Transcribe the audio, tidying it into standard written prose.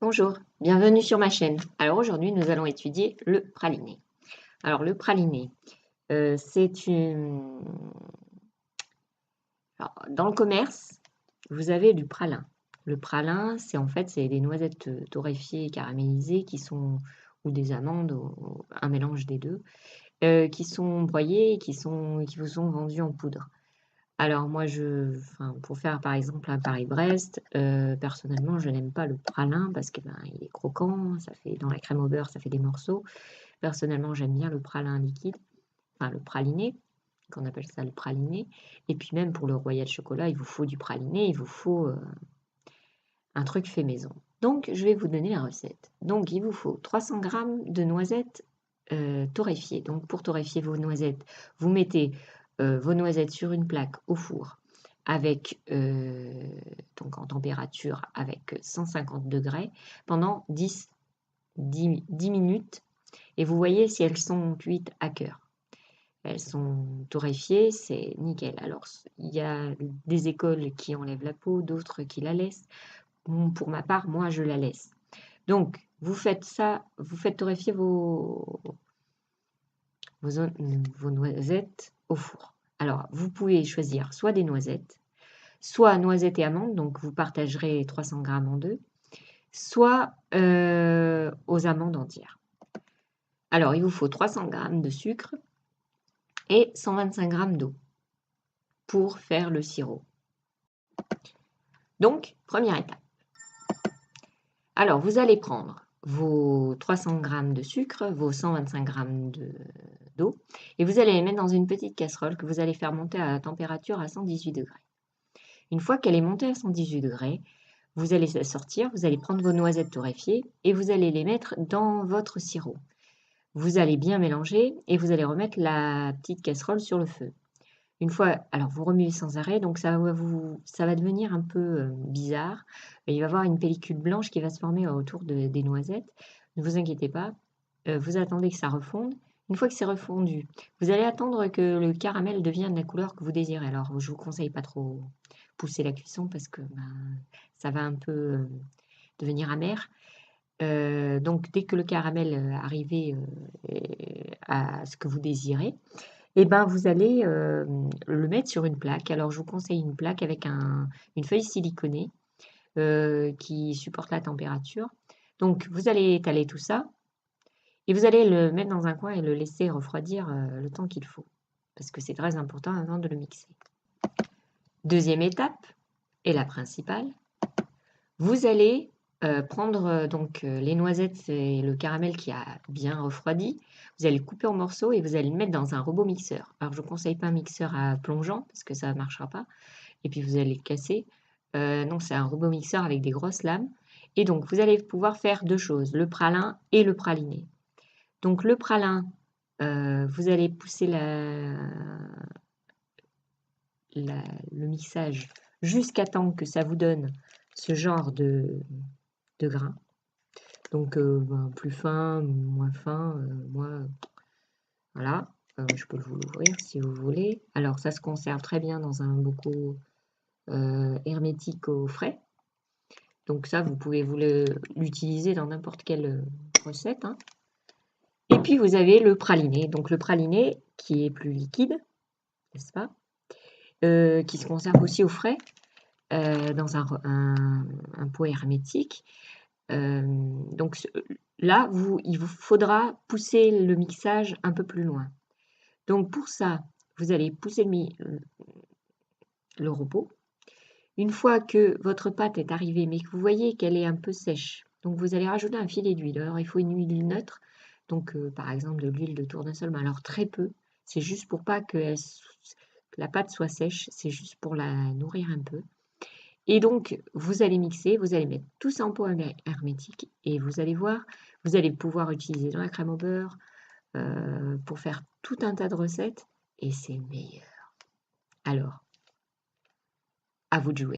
Bonjour, bienvenue sur ma chaîne. Alors aujourd'hui, nous allons étudier le praliné. Alors le praliné, c'est une... Alors, dans le commerce, vous avez du pralin. Le pralin, c'est des noisettes torréfiées et caramélisées qui sont, ou des amandes, ou un mélange des deux, qui sont broyées et qui vous sont vendues en poudre. Alors moi, pour faire par exemple un Paris-Brest, personnellement, je n'aime pas le pralin parce que il est croquant, ça fait dans la crème au beurre, ça fait des morceaux. Personnellement, j'aime bien le pralin liquide, enfin le praliné, qu'on appelle ça le praliné. Et puis même pour le Royal Chocolat, il vous faut du praliné, il vous faut un truc fait maison. Donc je vais vous donner la recette. Donc il vous faut 300 g de noisettes torréfiées. Donc pour torréfier vos noisettes, vous mettez vos noisettes sur une plaque au four avec donc en température avec 150 degrés pendant 10 minutes et vous voyez si elles sont cuites à cœur. Elles sont torréfiées, c'est nickel. Alors il y a des écoles qui enlèvent la peau, d'autres qui la laissent. Pour ma part, moi je la laisse. Donc vous faites ça, vous faites torréfier vos noisettes au four. Alors, vous pouvez choisir soit des noisettes, soit noisettes et amandes, donc vous partagerez 300 g en deux, soit aux amandes entières. Alors, il vous faut 300 g de sucre et 125 g d'eau pour faire le sirop. Donc, première étape. Alors, vous allez prendre vos 300 g de sucre, vos 125 g d'eau, et vous allez les mettre dans une petite casserole que vous allez faire monter à la température à 118 degrés. Une fois qu'elle est montée à 118 degrés, vous allez la sortir, vous allez prendre vos noisettes torréfiées et vous allez les mettre dans votre sirop. Vous allez bien mélanger et vous allez remettre la petite casserole sur le feu. Une fois, alors vous remuez sans arrêt, donc ça va devenir un peu bizarre. Il va y avoir une pellicule blanche qui va se former autour des noisettes. Ne vous inquiétez pas, vous attendez que ça refonde. Une fois que c'est refondu, vous allez attendre que le caramel devienne la couleur que vous désirez. Alors, je ne vous conseille pas trop pousser la cuisson parce que ça va un peu devenir amer. Donc, dès que le caramel arrive à ce que vous désirez, et ben, vous allez le mettre sur une plaque. Alors, je vous conseille une plaque avec une feuille siliconée qui supporte la température. Donc, vous allez étaler tout ça et vous allez le mettre dans un coin et le laisser refroidir le temps qu'il faut, parce que c'est très important avant de le mixer. Deuxième étape, et la principale, vous allez prendre les noisettes et le caramel qui a bien refroidi, vous allez le couper en morceaux et vous allez le mettre dans un robot mixeur. Alors je ne conseille pas un mixeur à plongeant parce que ça ne marchera pas, et puis vous allez le casser. Non, c'est un robot mixeur avec des grosses lames. Et donc vous allez pouvoir faire deux choses, le pralin et le praliné. Donc le pralin, vous allez pousser le mixage jusqu'à temps que ça vous donne ce genre de grains. Donc plus fin, moins fin, voilà. Je peux vous l'ouvrir si vous voulez. Alors ça se conserve très bien dans un bocaux hermétique au frais. Donc ça, vous pouvez l'utiliser dans n'importe quelle recette, hein. Et puis vous avez le praliné. Donc le praliné qui est plus liquide, n'est-ce pas, qui se conserve aussi au frais dans un pot hermétique. Donc là, il vous faudra pousser le mixage un peu plus loin. Donc pour ça, vous allez pousser le robot. Une fois que votre pâte est arrivée, mais que vous voyez qu'elle est un peu sèche, donc vous allez rajouter un filet d'huile. Alors il faut une huile neutre, donc par exemple de l'huile de tournesol, mais alors très peu. C'est juste pour pas que la pâte soit sèche, c'est juste pour la nourrir un peu. Et donc, vous allez mixer, vous allez mettre tout ça en pot hermétique et vous allez voir, vous allez pouvoir utiliser dans la crème au beurre pour faire tout un tas de recettes et c'est meilleur. Alors, à vous de jouer.